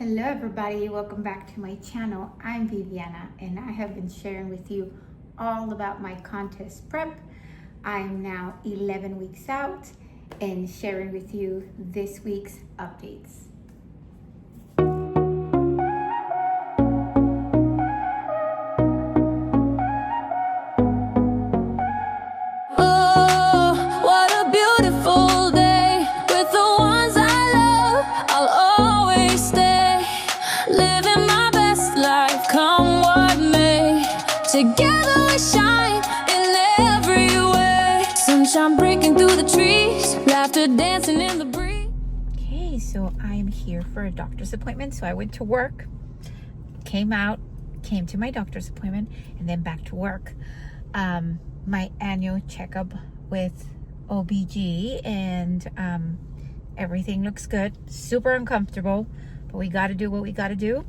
Hello everybody, welcome back to my channel. I'm Viviana and I have been sharing with you all about my contest prep. I'm now 11 weeks out and sharing with you this week's updates. Together we shine in every way. Sunshine breaking through the trees, laughter dancing in the breeze. Okay, so I'm here for a doctor's appointment. So I went to work, came to my doctor's appointment, and then back to work. My annual checkup with OBG, and everything looks good. Super uncomfortable, but we got to do what we got to do.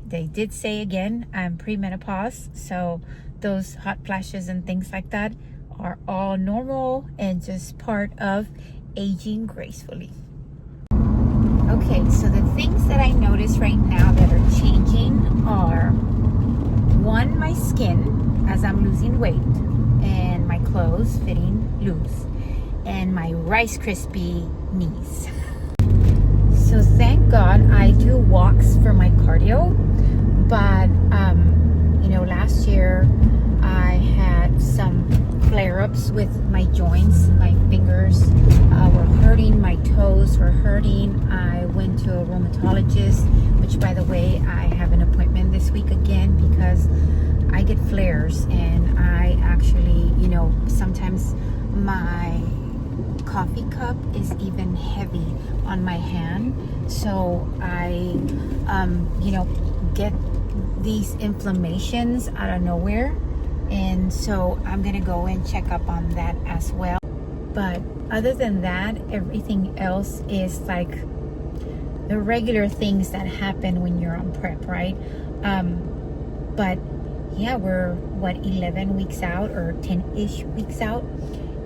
They did say again, I'm premenopause, so those hot flashes and things like that are all normal and just part of aging gracefully. Okay, so the things that I notice right now that are changing are, one, my skin as I'm losing weight and my clothes fitting loose, and my Rice Krispie knees. So thank God I do walks for my cardio, but last year I had some flare-ups with my joints. My fingers were hurting, my toes were hurting. I went to a rheumatologist, which, by the way, I have an appointment this week again because I get flares, and I actually, sometimes my coffee cup is even heavy on my hand, so I get these inflammations out of nowhere, and so I'm gonna go and check up on that as well. But other than that, everything else is like the regular things that happen when you're on prep, right? But yeah, we're 11 weeks out, or 10-ish weeks out,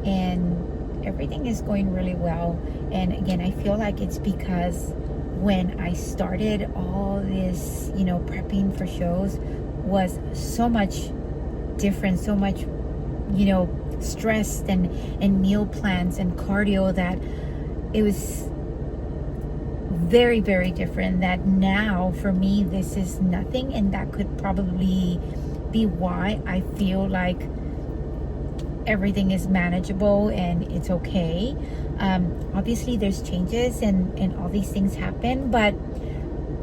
and everything is going really well. And again, I feel like it's because when I started all this, prepping for shows was so much different, so much, stressed and meal plans and cardio, that it was very, very different. That now for me, this is nothing, and that could probably be why I feel like everything is manageable and it's okay. Obviously there's changes and all these things happen, but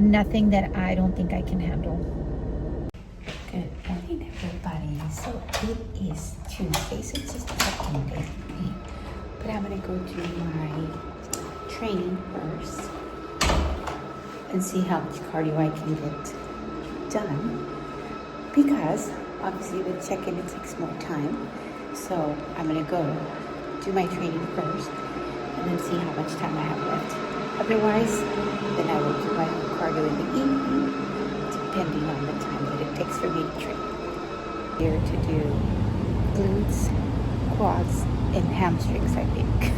nothing that I don't think I can handle. Good morning, everybody. So it is Tuesday, so it's just check-in day for me. But I'm gonna go do my training first and see how much cardio I can get done, because obviously with check-in it takes more time. So I'm gonna go do my training first and then see how much time I have left. Otherwise, then I will do my cardio in the evening, depending on the time that it takes for me to train. Here to do glutes, quads, and hamstrings, I think.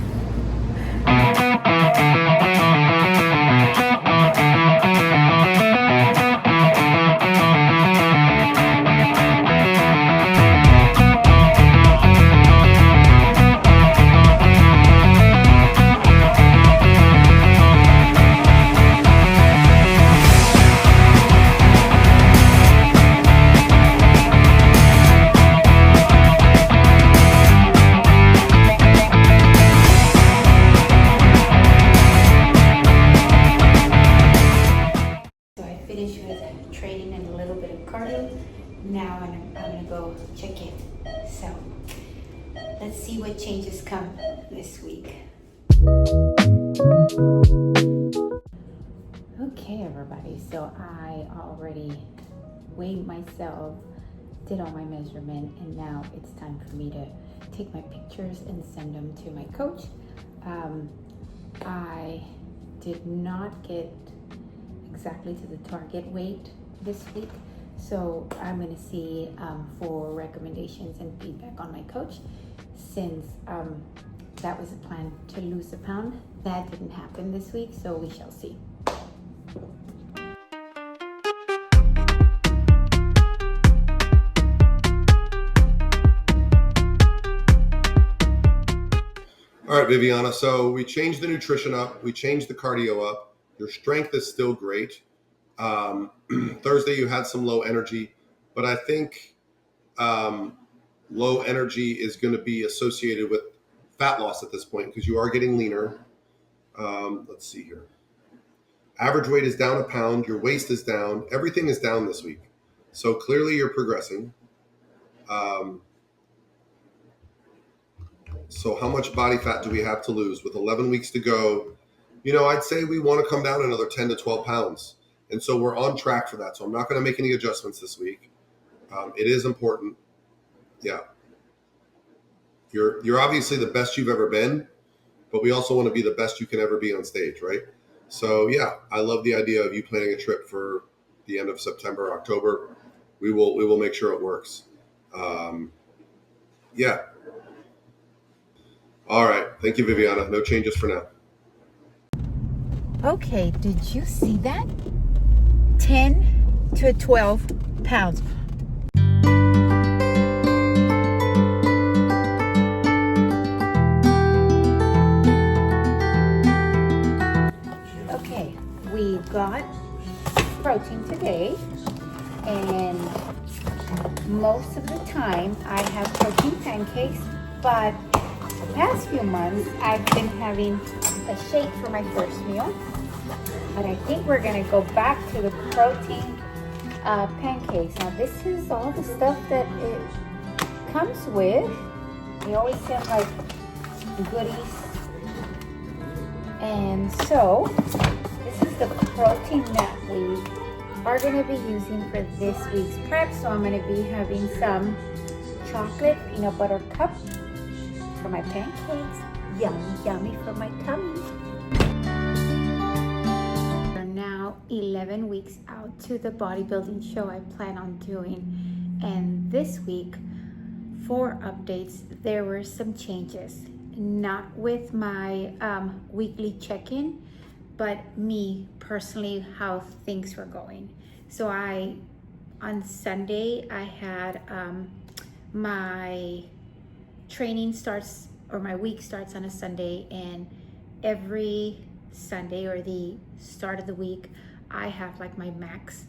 Training and a little bit of cardio. Now I'm gonna go check in. So let's see what changes come this week. Okay, everybody. So I already weighed myself, did all my measurement, and now it's time for me to take my pictures and send them to my coach. I did not get exactly to the target weight this week, so I'm going to see for recommendations and feedback on my coach, since that was a plan to lose a pound. That didn't happen this week, so we shall see. Viviana. So we changed the nutrition up. We changed the cardio up. Your strength is still great. Thursday, you had some low energy, but I think low energy is going to be associated with fat loss at this point because you are getting leaner. Let's see here. Average weight is down a pound. Your waist is down. Everything is down this week. So clearly you're progressing. So how much body fat do we have to lose? With 11 weeks to go, I'd say we want to come down another 10 to 12 pounds. And so we're on track for that. So I'm not going to make any adjustments this week. It is important. Yeah. You're obviously the best you've ever been, but we also want to be the best you can ever be on stage, right? So yeah, I love the idea of you planning a trip for the end of September, October. We will make sure it works. Yeah. All right. Thank you, Viviana. No changes for now. Okay, did you see that? 10 to 12 pounds. Okay, we got protein today, and most of the time I have protein pancakes, but the past few months I've been having a shake for my first meal. But I think we're gonna go back to the protein pancakes. Now this is all the stuff that it comes with. They always send like goodies. And so this is the protein that we are gonna be using for this week's prep. So I'm gonna be having some chocolate peanut butter cup for my pancakes. Yummy, yummy for my tummy. We're now 11 weeks out to the bodybuilding show I plan on doing. And this week, for updates, there were some changes. Not with my weekly check-in, but me personally, how things were going. So on Sunday, I had my training starts, or my week starts on a Sunday, and every Sunday or the start of the week, I have like my max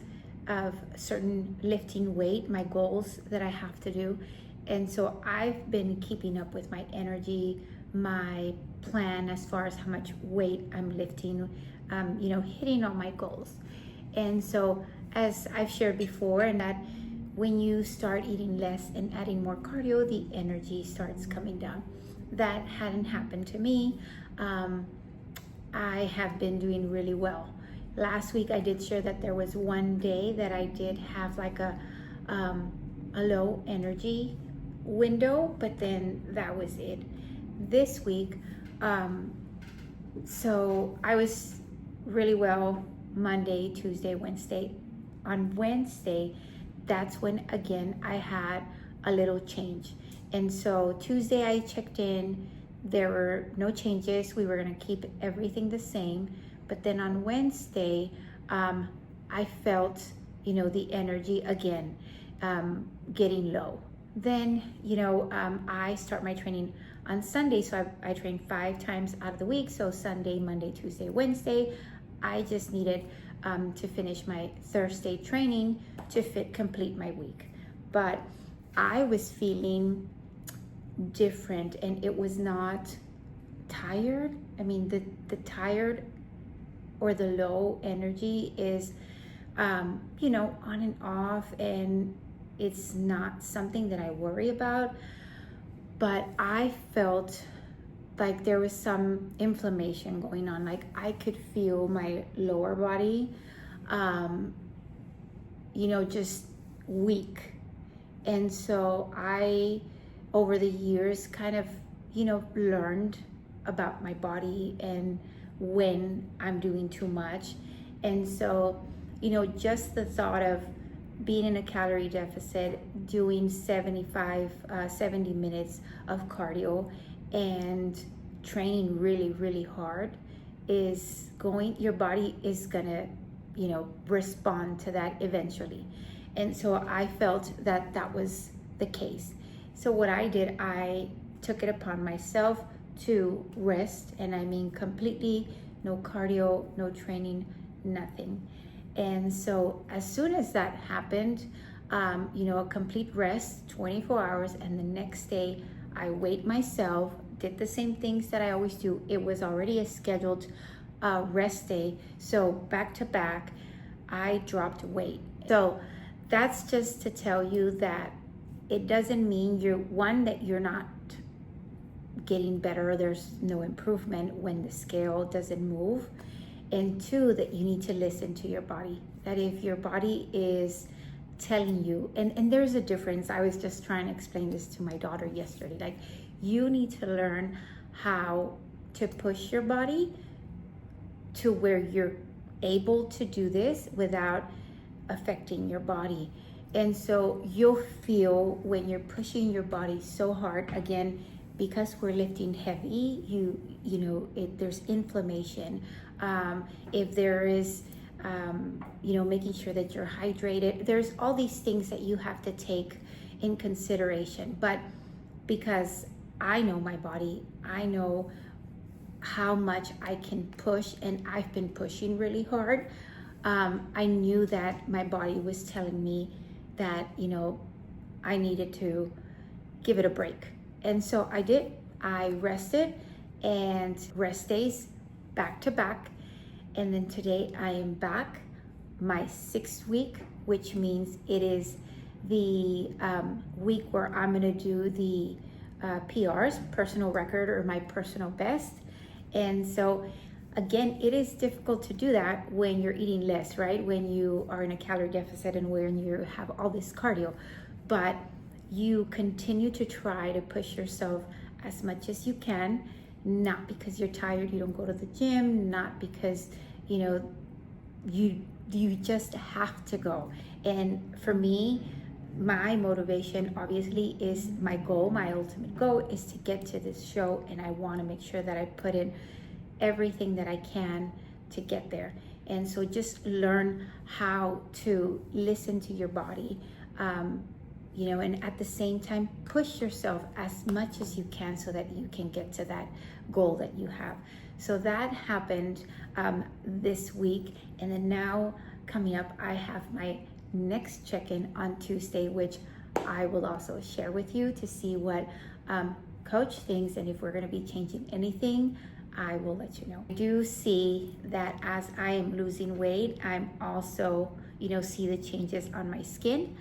of certain lifting weight, my goals that I have to do. And so I've been keeping up with my energy, my plan as far as how much weight I'm lifting, hitting all my goals. And so as I've shared before, and that when you start eating less and adding more cardio, the energy starts coming down. That hadn't happened to me. I have been doing really well. Last week I did share that there was one day that I did have like a low energy window, but then that was it. This week, so I was really well Monday, Tuesday, Wednesday. On Wednesday, that's when again I had a little change. And so Tuesday I checked in, there were no changes. We were gonna keep everything the same. But then on Wednesday, I felt, the energy again, getting low. Then, I start my training on Sunday. So I train 5 times out of the week. So Sunday, Monday, Tuesday, Wednesday. I just needed to finish my Thursday training to complete my week. But I was feeling different, and it was not tired. I mean, the tired or the low energy is, on and off, and it's not something that I worry about. But I felt like there was some inflammation going on. Like I could feel my lower body, just weak. And so I, over the years, kind of, learned about my body and when I'm doing too much. And so, just the thought of being in a calorie deficit, doing 70 minutes of cardio and training really, really hard your body is gonna, respond to that eventually. And so I felt that that was the case. So what I did, I took it upon myself to rest, and I mean completely no cardio, no training, nothing. And so as soon as that happened, a complete rest, 24 hours, and the next day I weighed myself, did the same things that I always do. It was already a scheduled rest day, so back to back, I dropped weight. So that's just to tell you that it doesn't mean that you're not getting better, there's no improvement when the scale doesn't move, and two, that you need to listen to your body. That if your body is telling you, and there's a difference. I was just trying to explain this to my daughter yesterday. Like, you need to learn how to push your body to where you're able to do this without affecting your body. And so you'll feel when you're pushing your body so hard, again, because we're lifting heavy, there's inflammation. If there is, making sure that you're hydrated, there's all these things that you have to take in consideration. But because I know my body, I know how much I can push, and I've been pushing really hard. I knew that my body was telling me that, I needed to give it a break. And so I did. I rested, and rest days back to back. And then today I am back, my 6th week, which means it is the week where I'm gonna do the PRs, personal record, or my personal best. And so again, it is difficult to do that when you're eating less, right? When you are in a calorie deficit and when you have all this cardio. But you continue to try to push yourself as much as you can, not because you're tired, you don't go to the gym, not because, you just have to go. And for me, my motivation obviously is my goal. My ultimate goal is to get to this show, and I want to make sure that I put in everything that I can to get there. And so just learn how to listen to your body, and at the same time push yourself as much as you can so that you can get to that goal that you have. So that happened this week, and then now coming up, I have my next check-in on Tuesday, which I will also share with you to see what coach thinks, and if we're going to be changing anything, I will let you know. I do see that as I am losing weight, I'm also, see the changes on my skin.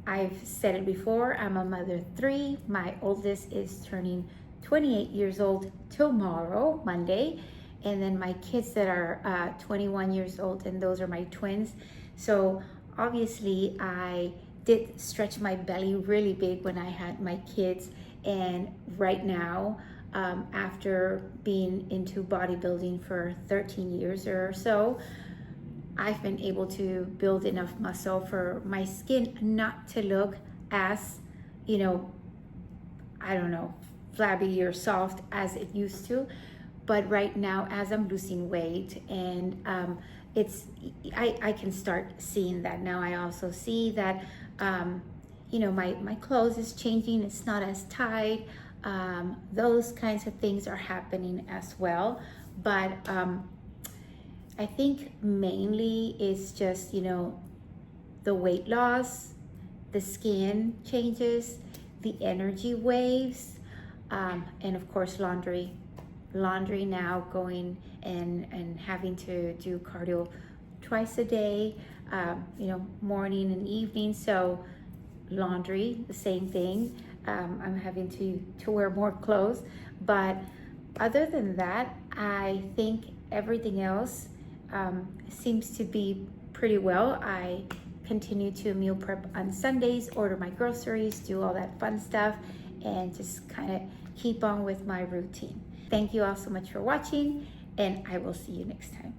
I've said it before, I'm a mother of 3. My oldest is turning 28 years old tomorrow, Monday. And then my kids that are 21 years old, and those are my twins. So obviously I did stretch my belly really big when I had my kids. And right now, after being into bodybuilding for 13 years or so, I've been able to build enough muscle for my skin not to look as, flabby or soft as it used to. But right now, as I'm losing weight, and I can start seeing that now. I also see that, my clothes is changing. It's not as tight. Those kinds of things are happening as well. But I think mainly it's just, the weight loss, the skin changes, the energy waves, and of course laundry now, going and having to do cardio twice a day, morning and evening. So laundry, the same thing. I'm having to wear more clothes, but other than that, I think everything else seems to be pretty well. I continue to meal prep on Sundays, order my groceries, do all that fun stuff, and just kind of keep on with my routine. Thank you all so much for watching, and I will see you next time.